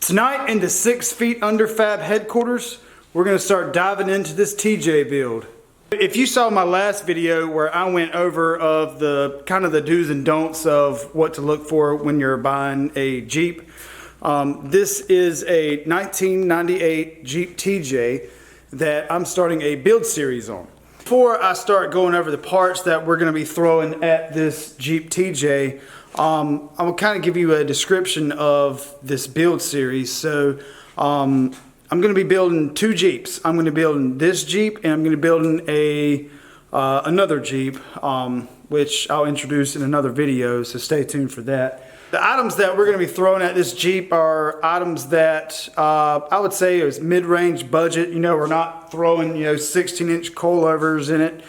Tonight in the 6 Feet Under Fab headquarters, we're going to start diving into this TJ build. If you saw my last video where I went over of the kind of the do's and don'ts of what to look for when you're buying a Jeep, this is a 1998 Jeep TJ that I'm starting a build series on. Before I start going over the parts that we're going to be throwing at this Jeep TJ, I will kind of give you a description of this build series. So I'm going to be building 2 Jeeps. I'm going to be building this Jeep and I'm going to be building another Jeep, which I'll introduce in another video, so stay tuned for that. The items that we're going to be throwing at this Jeep are items that I would say is mid-range budget. You know, we're not throwing 16-inch coilovers in it.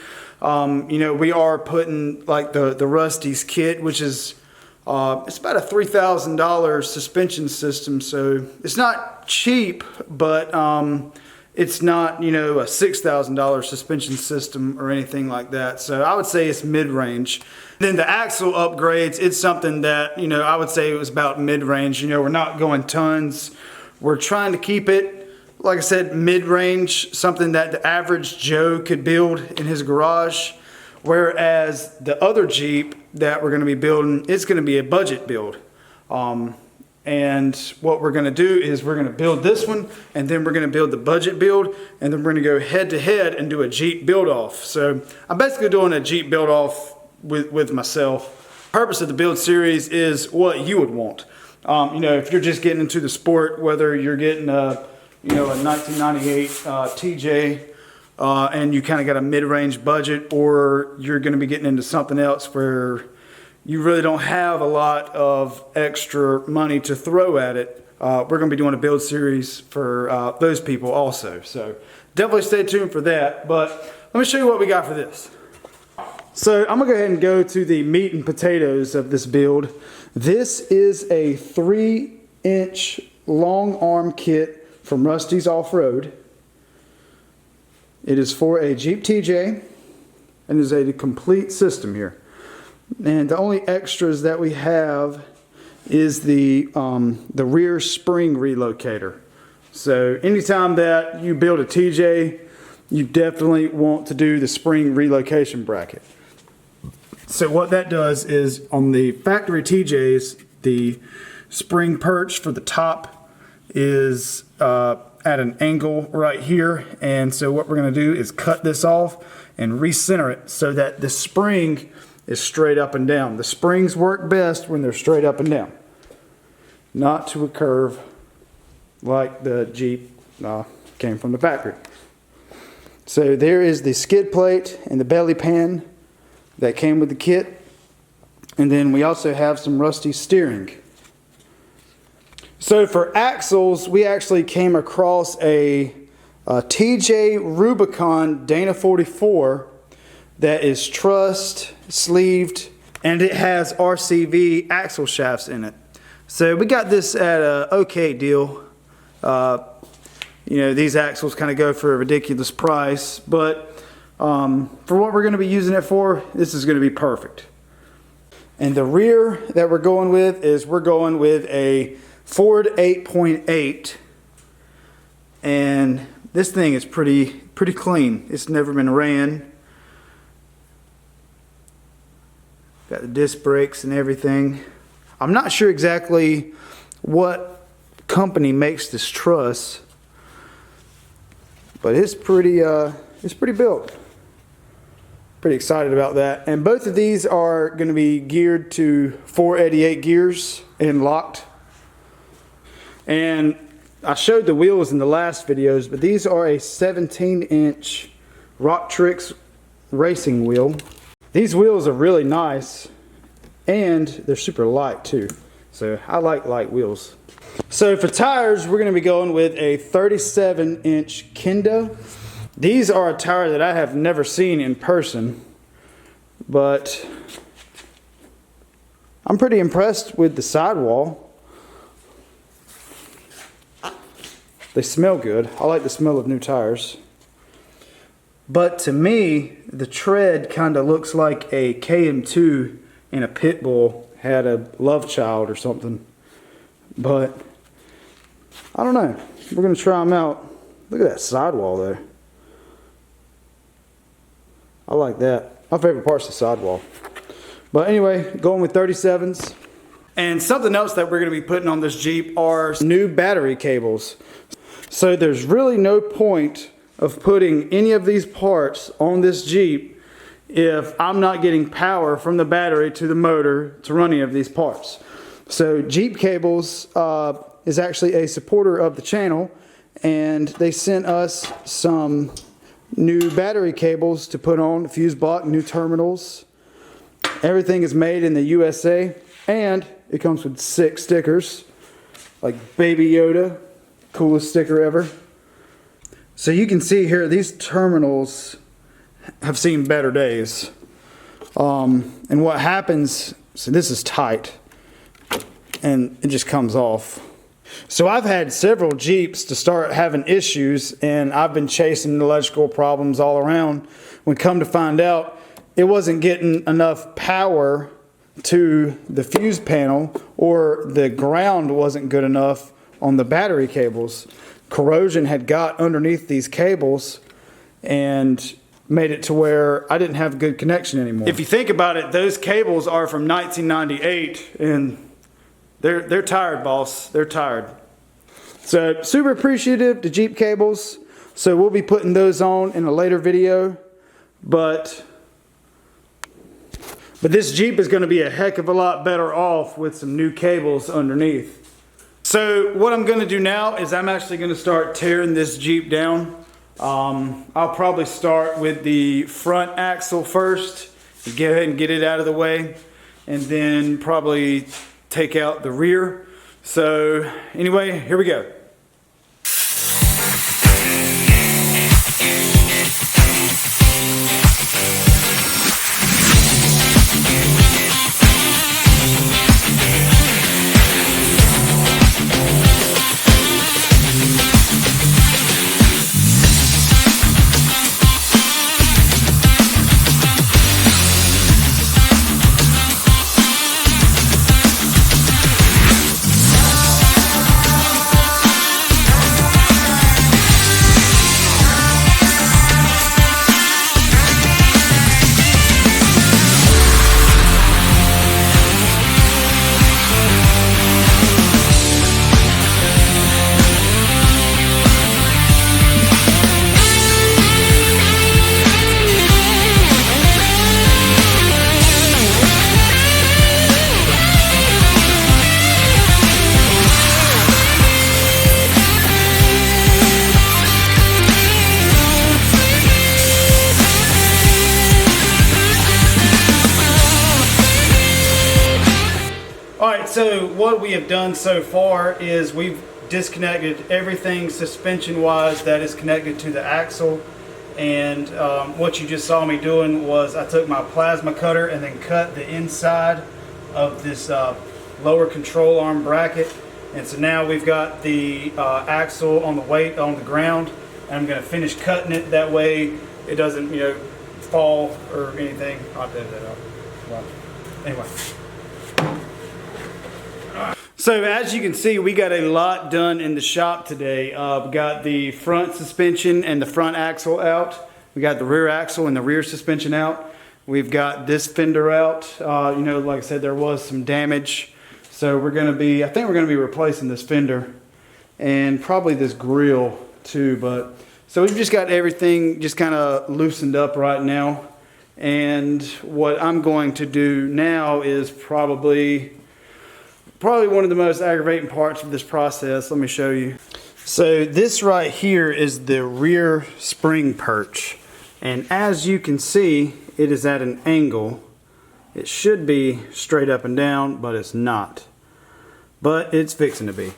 We are putting like the Rusty's kit, which is it's about a $3,000 suspension system, so it's not cheap, but it's not a $6,000 suspension system or anything like that. So I would say it's mid-range. Then the axle upgrades, it's something that I would say it was about mid-range. We're not going tons. We're trying to keep it, like I said, mid-range, something that the average Joe could build in his garage. Whereas the other Jeep that we're going to be building, it's going to be a budget build. And what we're going to do is we're going to build this one, and then we're going to build the budget build, and then we're going to go head to head and do a Jeep build off. So I'm basically doing a Jeep build off with myself. The purpose of the build series is what you would want. If you're just getting into the sport, whether you're getting a 1998 TJ, and you kind of got a mid-range budget, or you're going to be getting into something else where you really don't have a lot of extra money to throw at it, we're going to be doing a build series for those people also. So definitely stay tuned for that. But let me show you what we got for this. So I'm going to go ahead and go to the meat and potatoes of this build. This is a 3-inch long arm kit from Rusty's Off-Road. It is for a Jeep TJ and is a complete system here. And the only extras that we have is the rear spring relocator. So anytime that you build a TJ, you definitely want to do the spring relocation bracket. So what that does is on the factory TJs, the spring perch for the top is at an angle right here, and so what we're going to do is cut this off and recenter it so that the spring is straight up and down. The springs work best when they're straight up and down, not to a curve like the Jeep came from the factory. So there is the skid plate and the belly pan that came with the kit, and then we also have some Rusty steering. So for axles, we actually came across a TJ Rubicon Dana 44 that is trussed, sleeved, and it has RCV axle shafts in it. So we got this at an okay deal. These axles kind of go for a ridiculous price, but for what we're going to be using it for, this is going to be perfect. And the rear that we're going with is we're going with a Ford 8.8, and this thing is pretty clean. It's never been ran. Got the disc brakes and everything. I'm not sure exactly what company makes this truss, but it's pretty built. Pretty excited about that. And both of these are going to be geared to 488 gears and locked. And I showed the wheels in the last videos, but these are a 17-inch Trix racing wheel. These wheels are really nice, and they're super light too. So I like light wheels. So for tires, we're going to be going with a 37-inch Kendo. These are a tire that I have never seen in person, but I'm pretty impressed with the sidewall. They smell good. I like the smell of new tires. But to me, the tread kind of looks like a KM2 in a pit bull had a love child or something. But I don't know. We're going to try them out. Look at that sidewall there. I like that. My favorite part's the sidewall. But anyway, going with 37s. And something else that we're going to be putting on this Jeep are new battery cables. So there's really no point of putting any of these parts on this Jeep if I'm not getting power from the battery to the motor to run any of these parts. So Jeep Cables is actually a supporter of the channel, and they sent us some new battery cables to put on, fuse block, new terminals. Everything is made in the USA, and it comes with 6 stickers, like Baby Yoda, coolest sticker ever. So you can see here, these terminals have seen better days. And what happens, so this is tight, and it just comes off. So I've had several Jeeps to start having issues, and I've been chasing electrical problems all around. When come to find out, it wasn't getting enough power to the fuse panel, or the ground wasn't good enough on the battery cables. Corrosion had got underneath these cables and made it to where I didn't have a good connection anymore. If you think about it, those cables are from 1998, and they're tired, boss. They're tired. So super appreciative to Jeep Cables. So we'll be putting those on in a later video, but this Jeep is going to be a heck of a lot better off with some new cables underneath. So what I'm going to do now is I'm actually going to start tearing this Jeep down. I'll probably start with the front axle first, go ahead and get it out of the way, and then probably take out the rear. So anyway, here we go. Alright, so what we have done so far is we've disconnected everything suspension wise that is connected to the axle, and what you just saw me doing was I took my plasma cutter and then cut the inside of this lower control arm bracket, and so now we've got the axle on the weight on the ground, and I'm going to finish cutting it that way it doesn't, you know, fall or anything. I'll edit that out. Well, anyway. So as you can see, we got a lot done in the shop today. We got the front suspension and the front axle out. We got the rear axle and the rear suspension out. We've got this fender out. You know, like I said, there was some damage. So we're going to be, I think we're going to be replacing this fender and probably this grill too. But so we've just got everything just kind of loosened up right now. And what I'm going to do now is probably one of the most aggravating parts of this process. Let me show you. So this right here is the rear spring perch, and as you can see, it is at an angle. It should be straight up and down, but it's not, but it's fixing to be.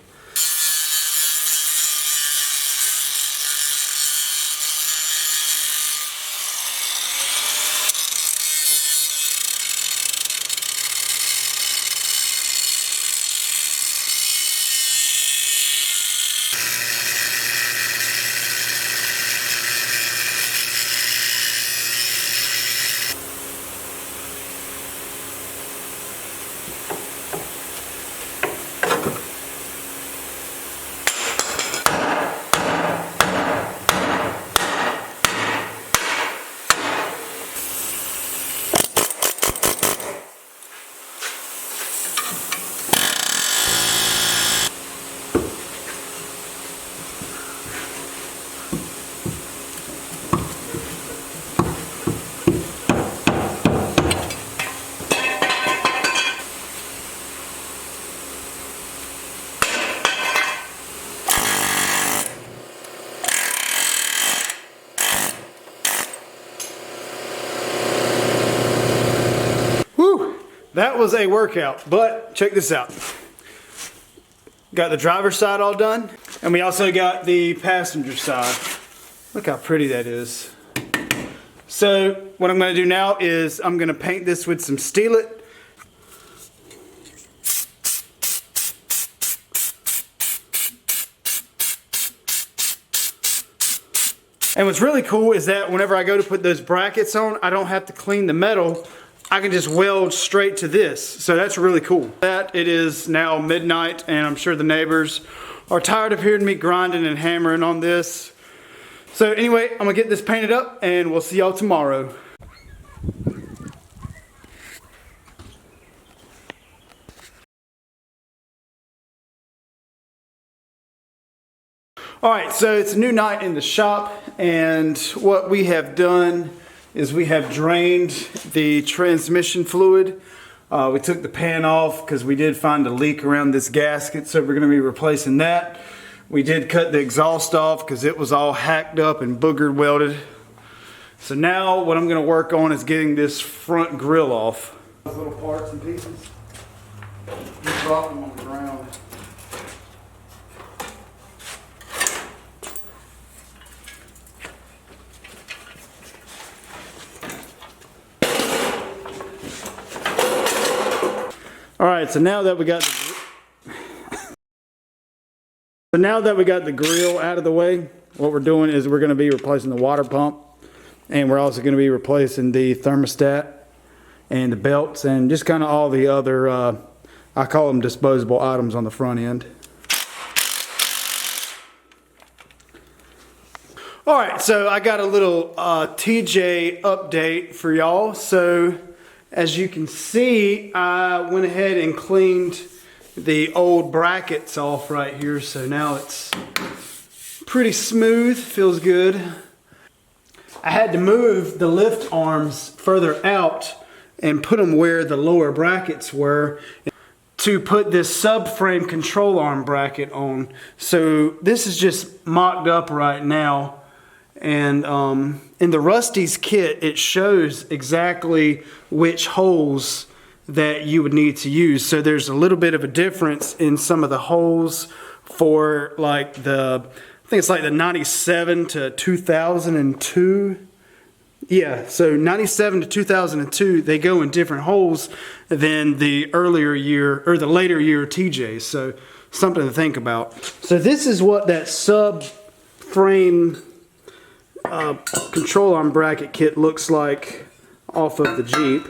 that was a workout, but check this out. Got the driver's side all done, and we also got the passenger side. Look how pretty that is. So what I'm going to do now is I'm going to paint this with some Steel It. And what's really cool is that whenever I go to put those brackets on, I don't have to clean the metal. I can just weld straight to this. So that's really cool. It is now midnight, and I'm sure the neighbors are tired of hearing me grinding and hammering on this. So anyway, I'm gonna get this painted up and we'll see y'all tomorrow. Alright, so it's a new night in the shop, and what we have done is we have drained the transmission fluid. We took the pan off because we did find a leak around this gasket, so we're going to be replacing that. We did cut the exhaust off because it was all hacked up and boogered welded. So now what I'm going to work on is getting this front grill off. Those little parts and pieces, just drop them on the ground. Alright, so now that we got the grill out of the way, what we're doing is we're going to be replacing the water pump, and we're also going to be replacing the thermostat and the belts and just kind of all the other, I call them disposable items on the front end. Alright, so I got a little TJ update for y'all. So as you can see, I went ahead and cleaned the old brackets off right here, so now it's pretty smooth, feels good. I had to move the lift arms further out and put them where the lower brackets were to put this subframe control arm bracket on. So this is just mocked up right now. And in the Rusty's kit, it shows exactly which holes that you would need to use. So there's a little bit of a difference in some of the holes for like I think it's like the 97 to 2002. Yeah, so 97 to 2002, they go in different holes than the earlier year or the later year TJs. So something to think about. So this is what that subframe control arm bracket kit looks like off of the Jeep.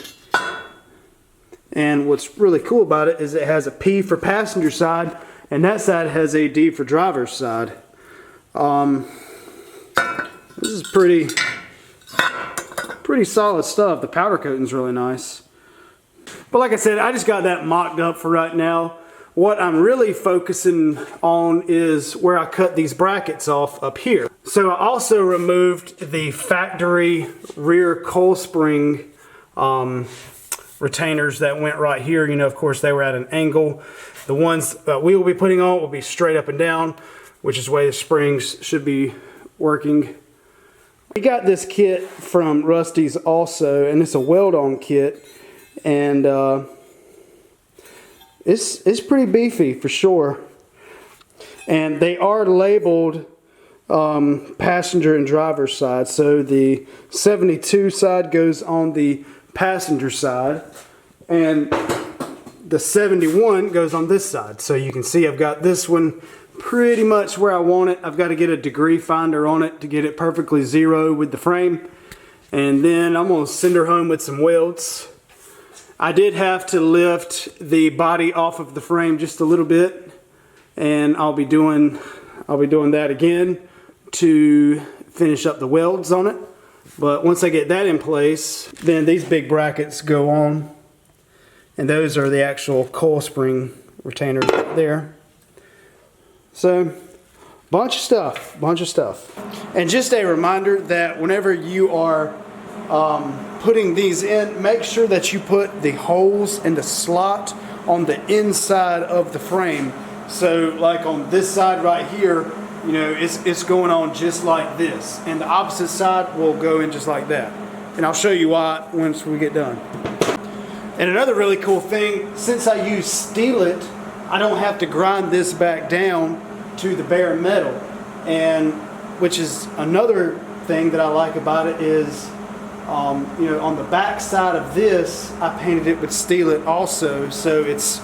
And what's really cool about it is it has a P for passenger side, and that side has a D for driver's side. This is pretty solid stuff. The powder coating's really nice. But like I said, I just got that mocked up for right now. What I'm really focusing on is where I cut these brackets off up here. So I also removed the factory rear coil spring retainers that went right here. You know, of course, they were at an angle. The ones that we will be putting on will be straight up and down, which is the way the springs should be working. We got this kit from Rusty's also, and it's a weld-on kit, and it's pretty beefy for sure. And they are labeled passenger and driver side. So the 72 side goes on the passenger side, and the 71 goes on this side. So you can see I've got this one pretty much where I want it. I've got to get a degree finder on it to get it perfectly zero with the frame, and then I'm going to send her home with some welds. I did have to lift the body off of the frame just a little bit, and I'll be doing that again to finish up the welds on it. But once I get that in place, then these big brackets go on, and those are the actual coil spring retainers right there. So bunch of stuff. And just a reminder that whenever you are putting these in, make sure that you put the holes in the slot on the inside of the frame. So like on this side right here, you know, it's going on just like this, and the opposite side will go in just like that. And I'll show you why once we get done. And another really cool thing, since I use Steelit, I don't have to grind this back down to the bare metal. And which is another thing that I like about it is, you know, on the back side of this, I painted it with Steelit also. So it's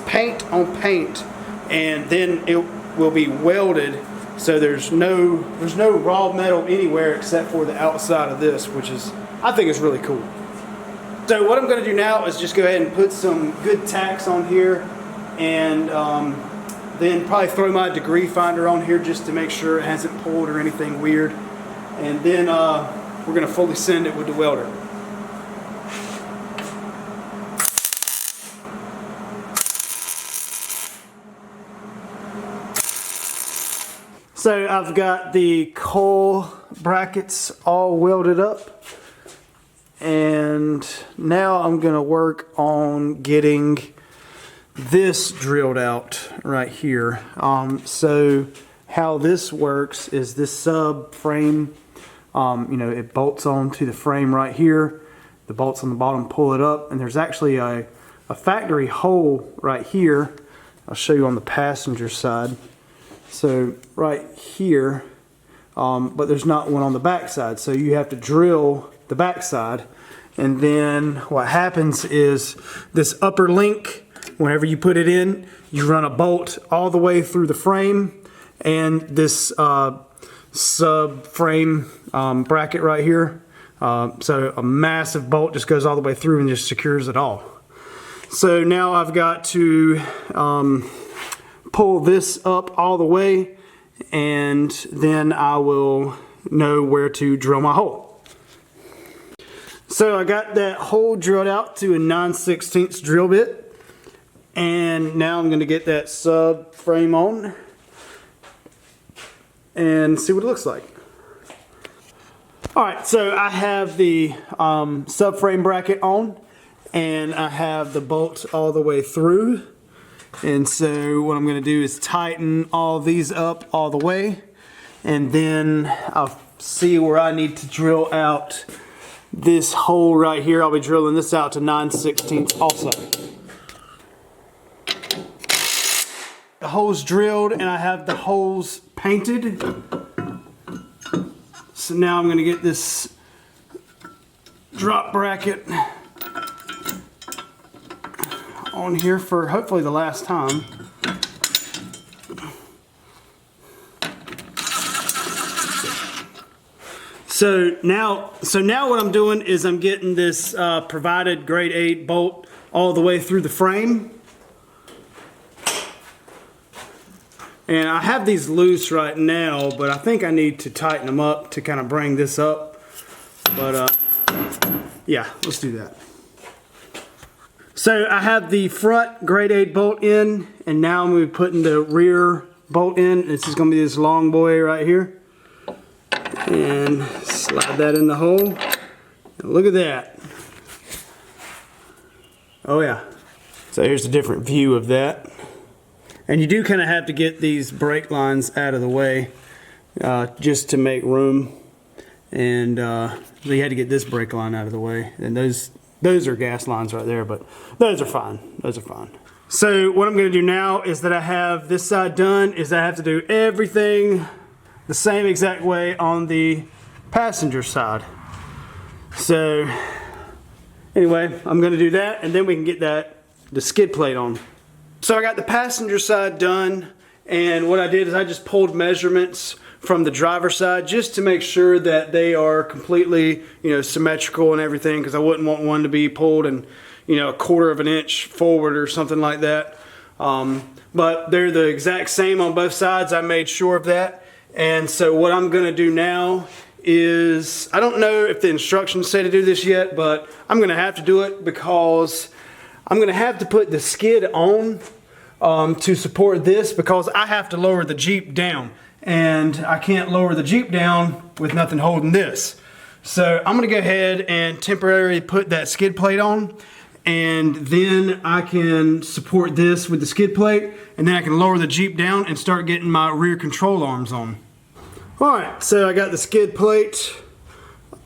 paint on paint, and then it will be welded. So there's no raw metal anywhere except for the outside of this, which is, I think is really cool. So what I'm going to do now is just go ahead and put some good tacks on here, and then probably throw my degree finder on here just to make sure it hasn't pulled or anything weird. And then we're going to fully sand it with the welder. So I've got the coil brackets all welded up, and now I'm going to work on getting this drilled out right here. So how this works is this subframe, you know, it bolts onto the frame right here. The bolts on the bottom pull it up, and there's actually a factory hole right here. I'll show you on the passenger side. So right here, but there's not one on the back side, so you have to drill the back side. And then what happens is this upper link, whenever you put it in, you run a bolt all the way through the frame, and this subframe bracket right here. So a massive bolt just goes all the way through and just secures it all. So now I've got to pull this up all the way, and then I will know where to drill my hole. So I got that hole drilled out to a 9/16 drill bit, and now I'm going to get that subframe on and see what it looks like. Alright, so I have the subframe bracket on, and I have the bolt all the way through. And so what I'm going to do is tighten all these up all the way, and then I'll see where I need to drill out this hole right here. I'll be drilling this out to 9/16 also. The hole's drilled, and I have the holes painted. So now I'm going to get this drop bracket on here for hopefully the last time. So now what I'm doing is I'm getting this provided grade 8 bolt all the way through the frame. And I have these loose right now, but I think I need to tighten them up to kind of bring this up. But yeah, let's do that. So I have the front grade 8 bolt in, and now I'm going to be putting the rear bolt in. This is going to be this long boy right here. And slide that in the hole. And look at that. Oh yeah. So here's a different view of that. And you do kind of have to get these brake lines out of the way just to make room. And so you had to get this brake line out of the way. And those are gas lines right there, but those are fine. Those are fine. So what I'm going to do now is that I have this side done, is I have to do everything the same exact way on the passenger side. So anyway, I'm going to do that, and then we can get the skid plate on. So I got the passenger side done, and what I did is I just pulled measurements from the driver's side just to make sure that they are completely, you know, symmetrical and everything, because I wouldn't want one to be pulled and, you know, 1/4 of an inch forward or something like that. But they're the exact same on both sides. I made sure of that. And so what I'm going to do now is, I don't know if the instructions say to do this yet, but I'm going to have to do it because I'm going to have to put the skid on to support this, because I have to lower the Jeep down. And I can't lower the Jeep down with nothing holding this. So I'm going to go ahead and temporarily put that skid plate on, and then I can support this with the skid plate, and then I can lower the Jeep down and start getting my rear control arms on. Alright, so I got the skid plate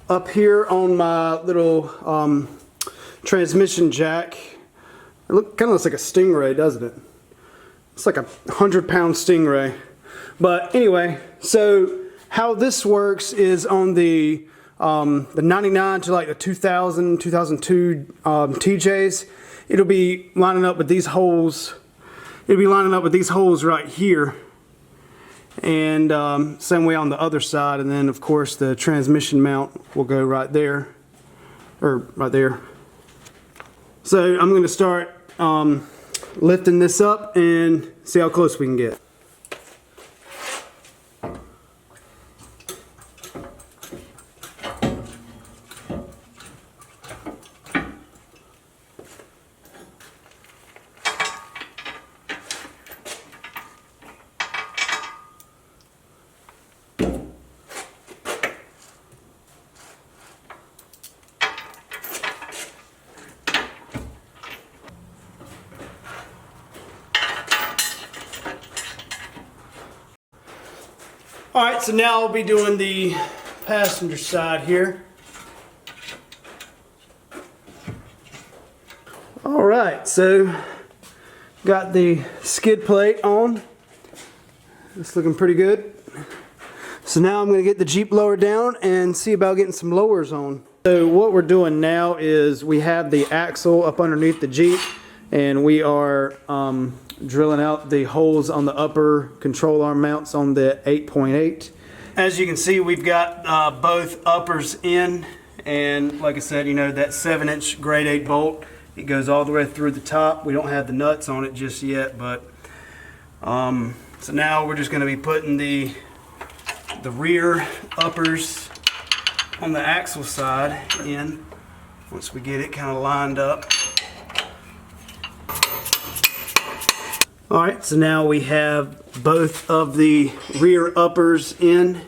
up here on my little transmission jack. It kind of looks like a Stingray, doesn't it? It's like a 100-pound Stingray. But anyway, so how this works is on the 99 to like the 2000, 2002 TJs, it'll be lining up with these holes. It'll be lining up with these holes right here. And same way on the other side. And then of course the transmission mount will go right there, or right there. So I'm going to start lifting this up and see how close we can get. Alright, so now I'll be doing the passenger side here. Alright, so got the skid plate on. It's looking pretty good. So now I'm going to get the Jeep lowered down and see about getting some lowers on. So what we're doing now is we have the axle up underneath the Jeep, and we are drilling out the holes on the upper control arm mounts on the 8.8. As you can see, we've got both uppers in, and like I said, you know, that 7-inch grade 8 bolt, it goes all the way through the top. We don't have the nuts on it just yet, but so now we're just going to be putting the rear uppers on the axle side in once we get it kind of lined up. Alright, so now we have both of the rear uppers in,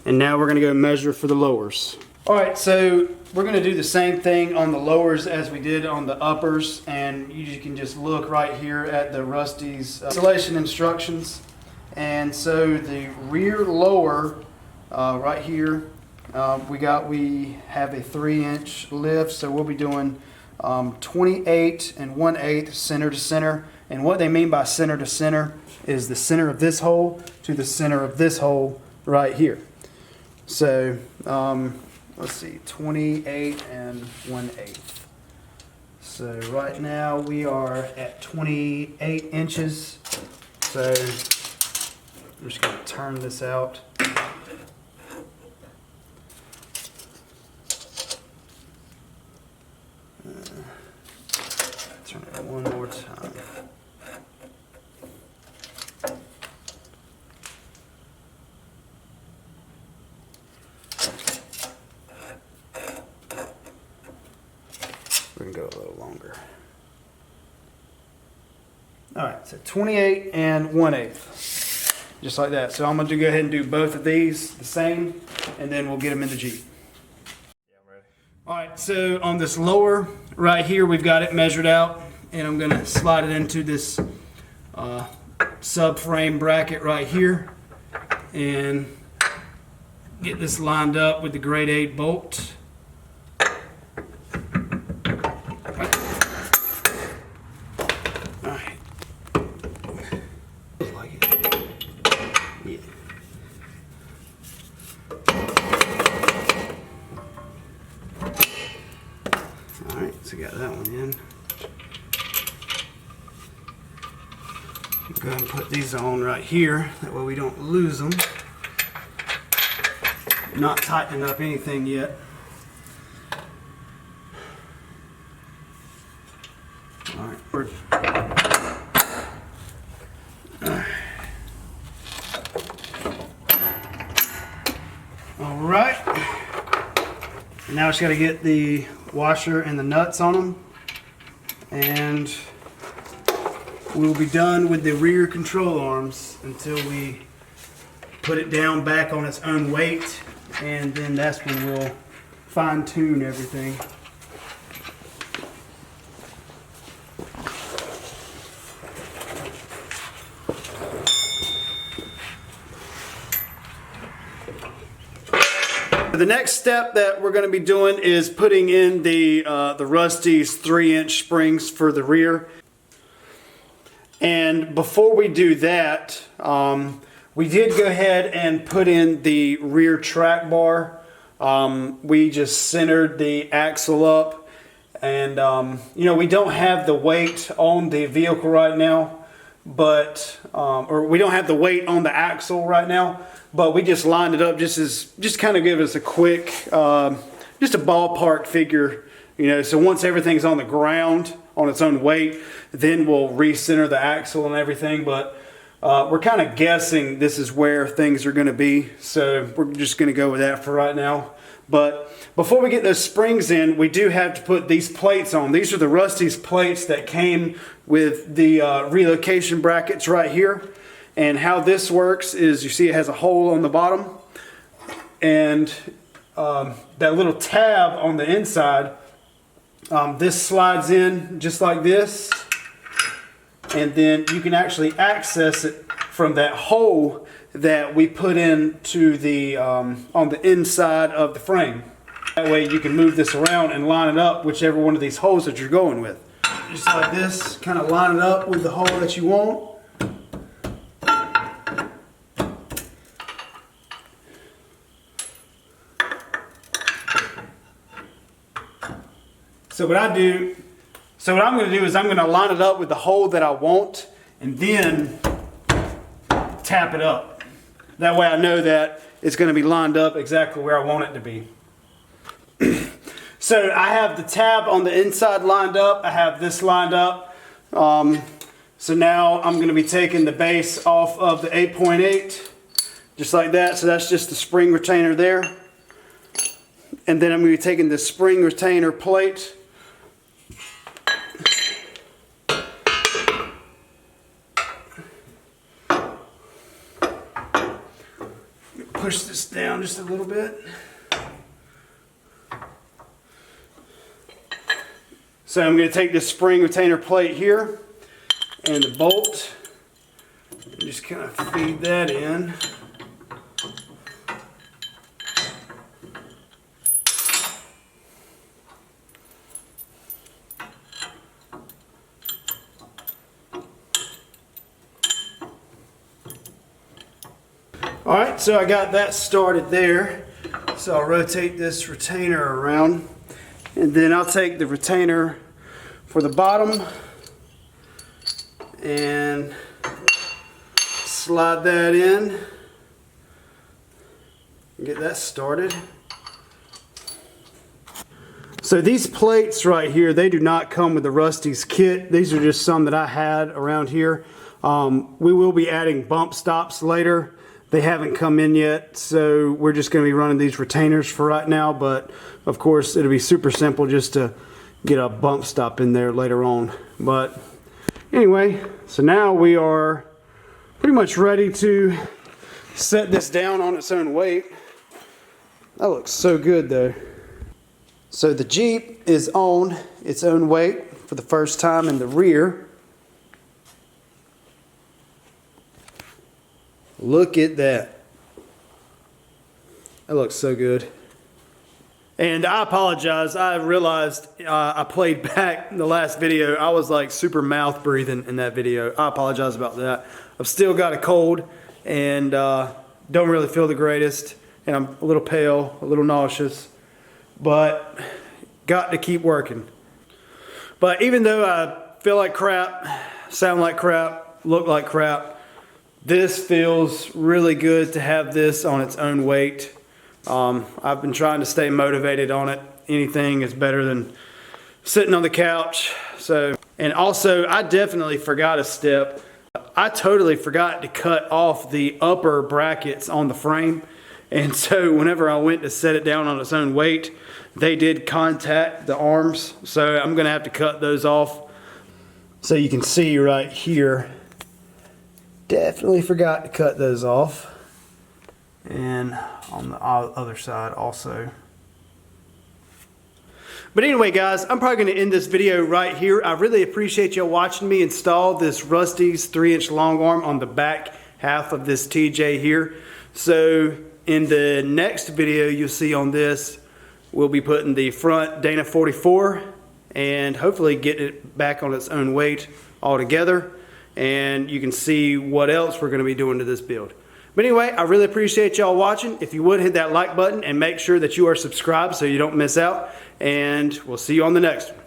and now we're going to go measure for the lowers. Alright, so we're going to do the same thing on the lowers as we did on the uppers, and you can just look right here at the Rusty's installation instructions. And so the rear lower right here, we have a 3-inch lift, so we'll be doing 28 1/8 center to center. And what they mean by center to center is the center of this hole to the center of this hole right here. So let's see, 28 1/8. So right now we are at 28 inches. So I'm just going to turn this out. Turn it one more time. We're going to go a little longer. Alright, so 28 1/8. Just like that. So I'm going to go ahead and do both of these the same, and then we'll get them in the Jeep. Yeah, I'm ready. Alright, so on this lower right here, we've got it measured out, and I'm going to slide it into this subframe bracket right here, and get this lined up with the grade 8 bolt. Alright, so got that one in. Go ahead and put these on right here, that way we don't lose them. Not tightening up anything yet. Alright, Alright. Now it's got to get the washer and the nuts on them, and we'll be done with the rear control arms until we put it down back on its own weight, and then that's when we'll fine-tune everything. The next step that we're going to be doing is putting in the Rusty's 3-inch springs for the rear. And before we do that, we did go ahead and put in the rear track bar. We just centered the axle up, and you know, we don't have the weight on the vehicle right now, but or we don't have the weight on the axle right now, but we just lined it up just kind of give us a quick, just a ballpark figure, you know. So once everything's on the ground on its own weight, then we'll recenter the axle and everything. But we're kind of guessing this is where things are going to be, so we're just going to go with that for right now. But before we get those springs in, we do have to put these plates on. These are the Rusty's plates that came with the relocation brackets right here. And how this works is, you see it has a hole on the bottom, and that little tab on the inside, this slides in just like this, and then you can actually access it from that hole that we put into the on the inside of the frame. That way you can move this around and line it up whichever one of these holes that you're going with. Just like this, kind of line it up with the hole that you want. So what I'm going to do is I'm going to line it up with the hole that I want, and then tap it up. That way I know that it's going to be lined up exactly where I want it to be. So I have the tab on the inside lined up. I have this lined up. So now I'm going to be taking the base off of the 8.8, just like that. So that's just the spring retainer there. And then I'm going to be taking the spring retainer plate, push this down just a little bit. So I'm going to take this spring retainer plate here and the bolt and just kind of feed that in. Alright, so I got that started there. So I'll rotate this retainer around, and then I'll take the retainer for the bottom and slide that in and get that started. So these plates right here, they do not come with the Rusty's kit. These are just some that I had around here. We will be adding bump stops later. They haven't come in yet, so we're just going to be running these retainers for right now, but of course it'll be super simple just to get a bump stop in there later on. But anyway, so now we are pretty much ready to set this down on its own weight. That looks so good though. So the Jeep is on its own weight for the first time in the rear. Look at that. That looks so good. And I apologize. I realized I played back the last video. I was like super mouth breathing in that video. I apologize about that. I've still got a cold and don't really feel the greatest. And I'm a little pale, a little nauseous. But got to keep working. But even though I feel like crap, sound like crap, look like crap, this feels really good to have this on its own weight. I've been trying to stay motivated on it. Anything is better than sitting on the couch. So, and also I definitely forgot a step. I totally forgot to cut off the upper brackets on the frame. And so whenever I went to set it down on its own weight, they did contact the arms. So I'm gonna have to cut those off. So you can see right here, definitely forgot to cut those off. And on the other side also. But anyway guys, I'm probably going to end this video right here. I really appreciate y'all watching me install this Rusty's 3-inch long arm on the back half of this TJ here. So In the next video you'll see on this, we'll be putting the front Dana 44 and hopefully get it back on its own weight altogether. And you can see what else we're going to be doing to this build. But anyway, I really appreciate y'all watching. If you would, hit that like button and make sure that you are subscribed so you don't miss out. And we'll see you on the next one.